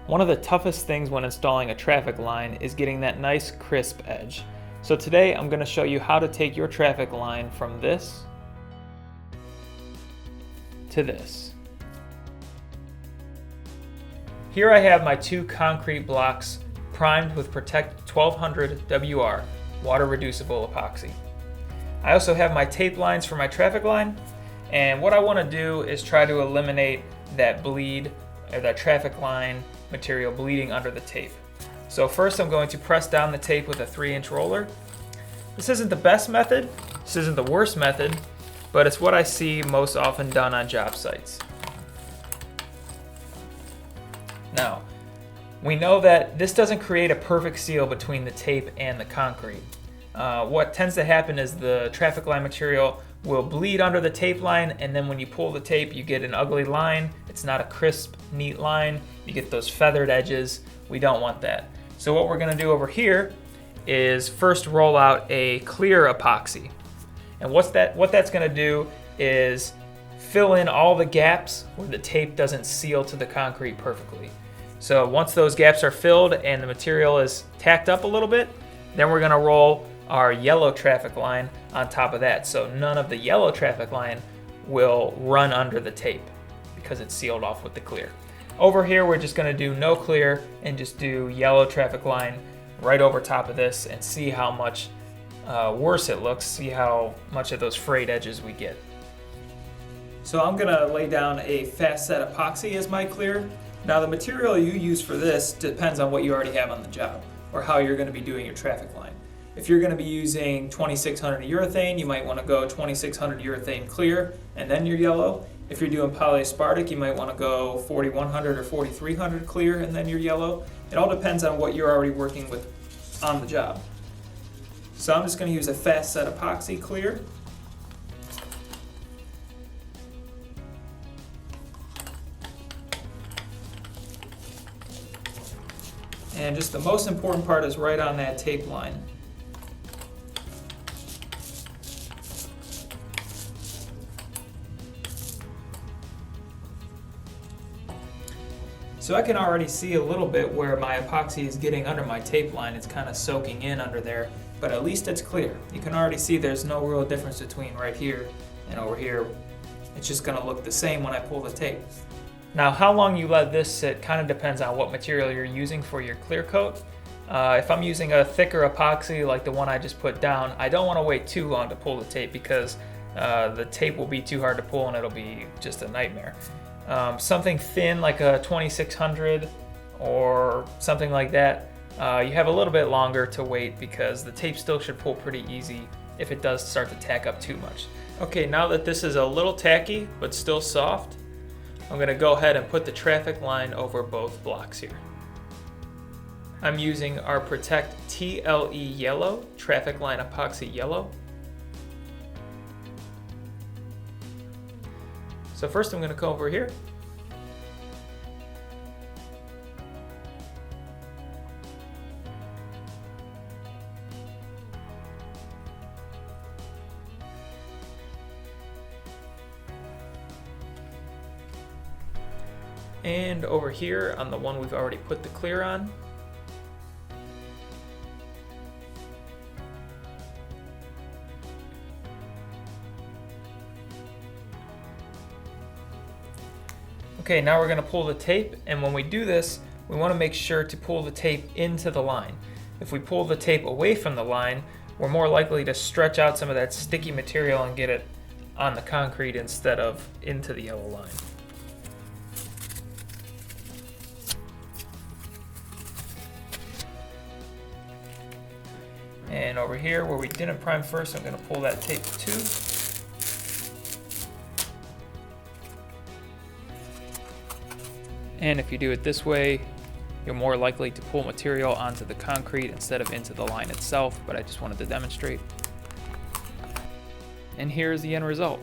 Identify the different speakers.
Speaker 1: One of the toughest things when installing a traffic line is getting that nice crisp edge. So today I'm going to show you how to take your traffic line from this to this. Here I have my two concrete blocks primed with Protect 1200 WR water reducible epoxy. I also have my tape lines for my traffic line, and what I want to do is try to eliminate that bleed or that traffic line material bleeding under the tape. So first I'm going to press down the tape with a 3-inch roller. This isn't the best method, this isn't the worst method, but it's what I see most often done on job sites. Now, we know that this doesn't create a perfect seal between the tape and the concrete. What tends to happen is the traffic line material will bleed under the tape line, and then when you pull the tape you get an ugly line. It's not a crisp, neat line. You get those feathered edges. We don't want that. So what we're going to do over here is first roll out a clear epoxy. And what that's going to do is fill in all the gaps where the tape doesn't seal to the concrete perfectly. So once those gaps are filled and the material is tacked up a little bit, then we're going to roll our yellow traffic line on top of that. So none of the yellow traffic line will run under the tape because it's sealed off with the clear. Over here we're just going to do no clear and just do yellow traffic line right over top of this and see how much worse it looks, see how much of those frayed edges we get. So I'm going to lay down a fast set epoxy as my clear. Now the material you use for this depends on what you already have on the job or how you're going to be doing your traffic line. If you're going to be using 2600 urethane, you might want to go 2600 urethane clear and then your yellow. If you're doing polyaspartic, you might want to go 4100 or 4300 clear and then your yellow. It all depends on what you're already working with on the job. So I'm just going to use a fast set epoxy clear. And just the most important part is right on that tape line. So I can already see a little bit where my epoxy is getting under my tape line. It's kind of soaking in under there, but at least it's clear. You can already see there's no real difference between right here and over here. It's just going to look the same when I pull the tape. Now, how long you let this sit kind of depends on what material you're using for your clear coat. If I'm using a thicker epoxy like the one I just put down, I don't want to wait too long to pull the tape because the tape will be too hard to pull and it'll be just a nightmare. Something thin like a 2600 or something like that, you have a little bit longer to wait because the tape still should pull pretty easy if it does start to tack up too much. Okay, now that this is a little tacky but still soft, I'm going to go ahead and put the traffic line over both blocks here. I'm using our Protect TLE Yellow, Traffic Line Epoxy Yellow. So first I'm going to go over here. And over here on the one we've already put the clear on. Okay, now we're going to pull the tape, and when we do this, we want to make sure to pull the tape into the line. If we pull the tape away from the line, we're more likely to stretch out some of that sticky material and get it on the concrete instead of into the yellow line. And over here where we didn't prime first, I'm going to pull that tape too. And if you do it this way, you're more likely to pull material onto the concrete instead of into the line itself, but I just wanted to demonstrate. And here's the end result.